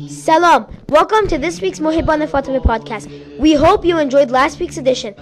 Salam. Welcome to this week's Mohebban-e Fatemeh podcast. We hope you enjoyed last week's edition.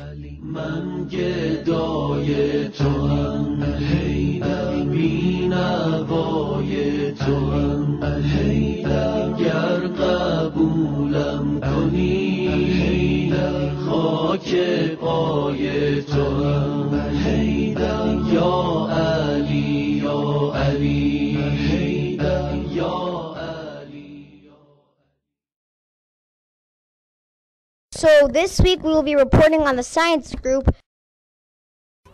So this week we will be reporting on the science group.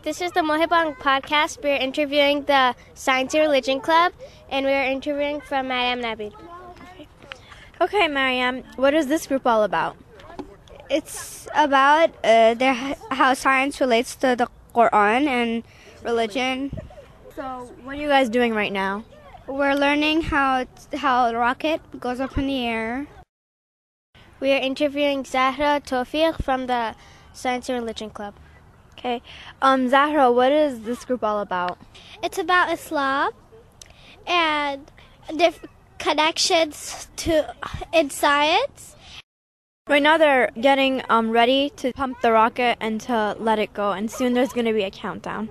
This is the Mohebban podcast. We're interviewing the Science and Religion Club, and we're interviewing from Mariam Nabil. Okay, Mariam, what is this group all about? It's about how science relates to the Quran and religion. So, what are you guys doing right now? We're learning how a rocket goes up in the air. We are interviewing Zahra Tawfiq from the Science and Religion Club. Okay, Zahra, what is this group all about? It's about Islam and different connections in science. Right now they're getting ready to pump the rocket and to let it go, and soon there's going to be a countdown.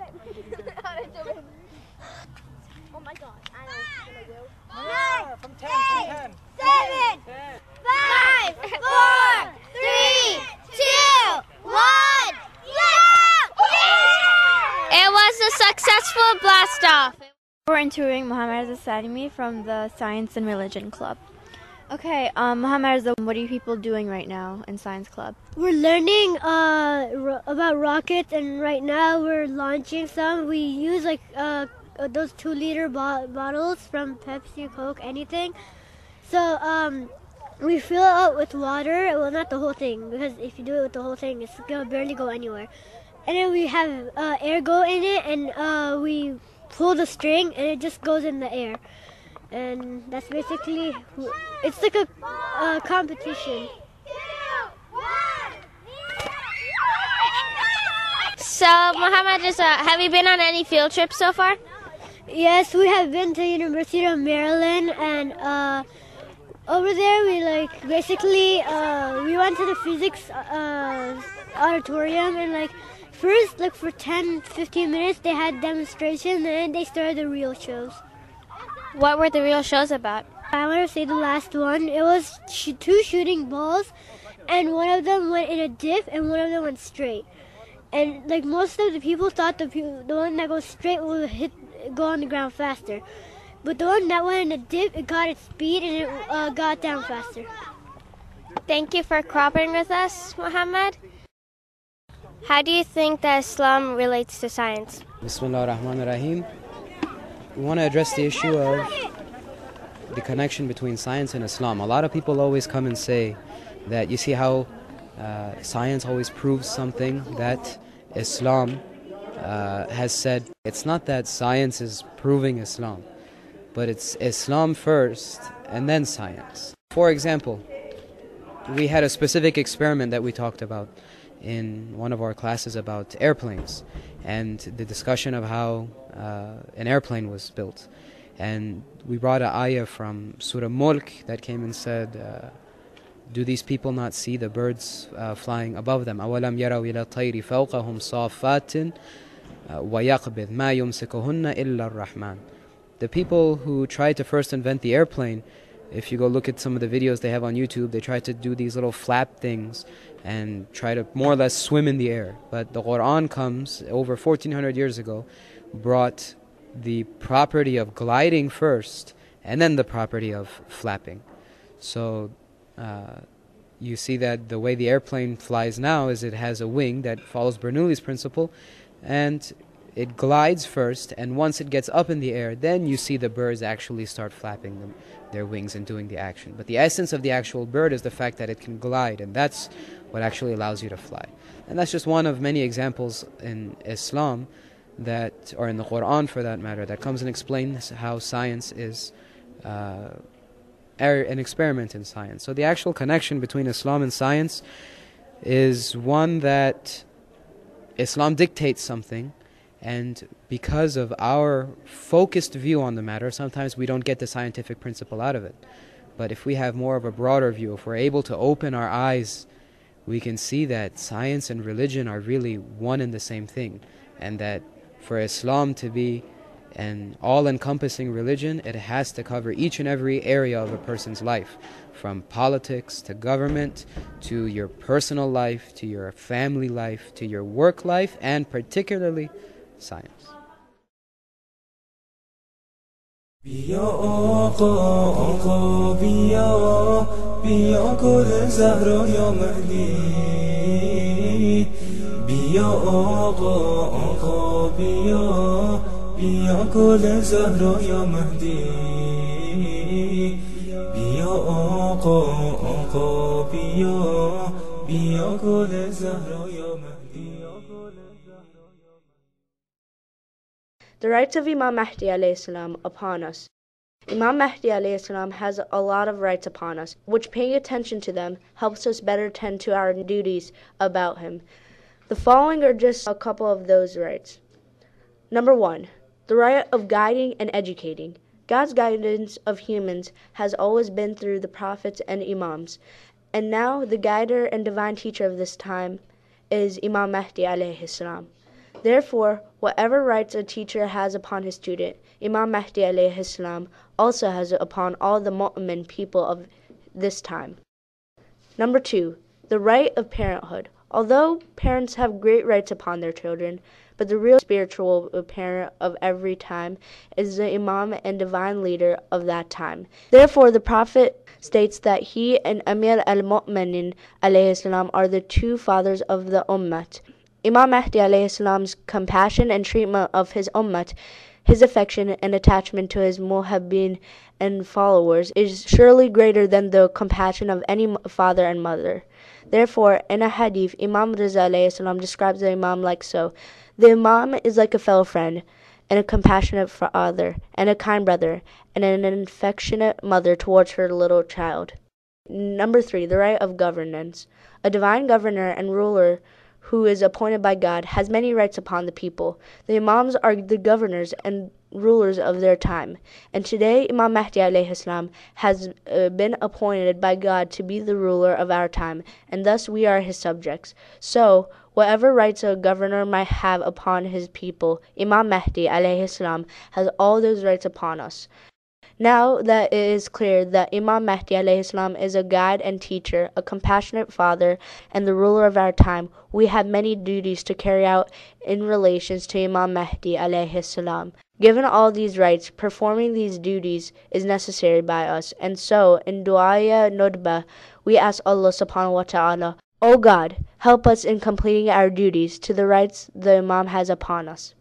Oh my God! From 10. 7, 5, 4, 3, 2, 1. It was a successful blast-off. We're interviewing Mohammed Fatemeh from the Science and Religion Club. Okay, Mohammed, what are you people doing right now in Science Club? We're learning about rockets, and right now we're launching some. We use those 2-liter bottles from Pepsi, Coke, anything. So we fill it up with water. Well, not the whole thing, because if you do it with the whole thing, it's gonna barely go anywhere. And then we have air go in it, and we pull the string, and it just goes in the air. And that's basically, it's like a competition. So, Mohammed, have you been on any field trips so far? Yes, we have been to University of Maryland, and over there we we went to the physics auditorium, and first for 10-15 minutes they had demonstrations, and then they started the real shows. What were the real shows about? I want to say the last one. It was 2 shooting balls, and one of them went in a dip and one of them went straight. And most of the people thought the one that goes straight will go on the ground faster. But the one that went in a dip, it got its speed and it got down faster. Thank you for cooperating with us, Mohammed. How do you think that Islam relates to science? Bismillah ar-Rahman ar-Rahim. We want to address the issue of the connection between science and Islam. A lot of people always come and say that you see how science always proves something that Islam has said. It's not that science is proving Islam, but it's Islam first and then science. For example, we had a specific experiment that we talked about in one of our classes about airplanes and the discussion of how an airplane was built. And we brought an ayah from Surah Mulk that came and said, do these people not see the birds flying above them? أَوَلَمْ يَرَوْا إِلَى الطَّيْرِ فَوْقَهُمْ صَافَّاتٍ وَيَقْبِضْ مَا يُمْسِكُهُنَّ إِلَّا الرَّحْمَنِ. The people who tried to first invent the airplane, if you go look at some of the videos they have on YouTube, they try to do these little flap things and try to more or less swim in the air. But the Quran comes over 1400 years ago, brought the property of gliding first and then the property of flapping. So you see that the way the airplane flies now is it has a wing that follows Bernoulli's principle, and it glides first, and once it gets up in the air, then you see the birds actually start flapping their wings and doing the action. But the essence of the actual bird is the fact that it can glide, and that's what actually allows you to fly. And that's just one of many examples in Islam that, or in the Quran for that matter, that comes and explains how science is an experiment in science. So the actual connection between Islam and science is one that Islam dictates something, And because of our focused view on the matter, sometimes we don't get the scientific principle out of it. But if we have more of a broader view, if we're able to open our eyes, we can see that science and religion are really one and the same thing. And that for Islam to be an all-encompassing religion, it has to cover each and every area of a person's life, from politics to government to your personal life to your family life to your work life, and particularly science. بیا آقا آقا بیا گل زهرا یا مهدی بیا آقا آقا بیا گل زهرا یا مهدی بیا آقا آقا بیا گل زهرا یا مهدی. The rights of Imam Mahdi alayhi salam upon us. Imam Mahdi alayhi salam has a lot of rights upon us, which paying attention to them helps us better tend to our duties about him. The following are just a couple of those rights. Number 1, the right of guiding and educating. God's guidance of humans has always been through the prophets and imams, and now the guider and divine teacher of this time is Imam Mahdi alayhi salam. Therefore, whatever rights a teacher has upon his student, Imam Mahdi alayhi salam also has upon all the mu'min people of this time. Number 2, the right of parenthood. Although parents have great rights upon their children, but the real spiritual parent of every time is the Imam and divine leader of that time. Therefore, the Prophet states that he and Amir al-Mu'minin alayhi salam are the two fathers of the Ummah. Imam Mahdi alayhi salam's compassion and treatment of his Ummah, his affection and attachment to his Mohebban and followers is surely greater than the compassion of any father and mother. Therefore, in a hadith, Imam Riza alayhi salam describes the Imam like so: the Imam is like a fellow friend, and a compassionate father, and a kind brother, and an affectionate mother towards her little child. Number 3, the right of governance. A divine governor and ruler who is appointed by God has many rights upon the people. The Imams are the governors and rulers of their time, and today Imam Mahdi alayhi salam has been appointed by God to be the ruler of our time, and thus we are his subjects. So, whatever rights a governor might have upon his people, Imam Mahdi alayhi salam has all those rights upon us. Now that it is clear that Imam Mahdi alayhi salam is a guide and teacher, a compassionate father, and the ruler of our time, we have many duties to carry out in relations to Imam Mahdi alayhi salam. Given all these rights, performing these duties is necessary by us, and so in Du'a Nudba, we ask Allah subhanahu wa ta'ala, O God, help us in completing our duties to the rights the Imam has upon us.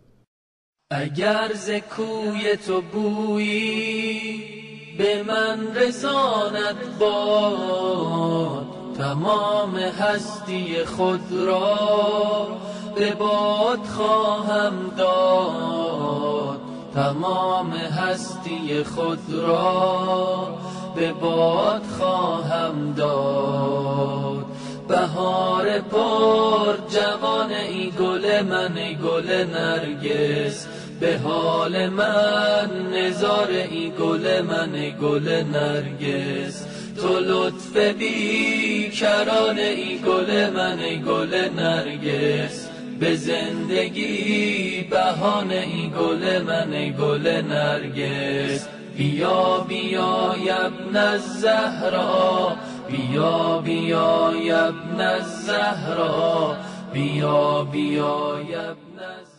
اگر ز کوی تو بویی به من رساند باد تمام هستی خود را به باد خواهم داد تمام هستی خود را به باد خواهم داد بهار پر جوان ای گل من ای گل نرگس به حال من نزار ای گل من ای گل نرگس تو لطف بی کران ای گل من ای گل نرگس به زندگی بهانه ای گل من ای گل نرگس بیا بیا ابن الزهرا بیا بیا ابن الزهرا بیا بیا ابن الزهرا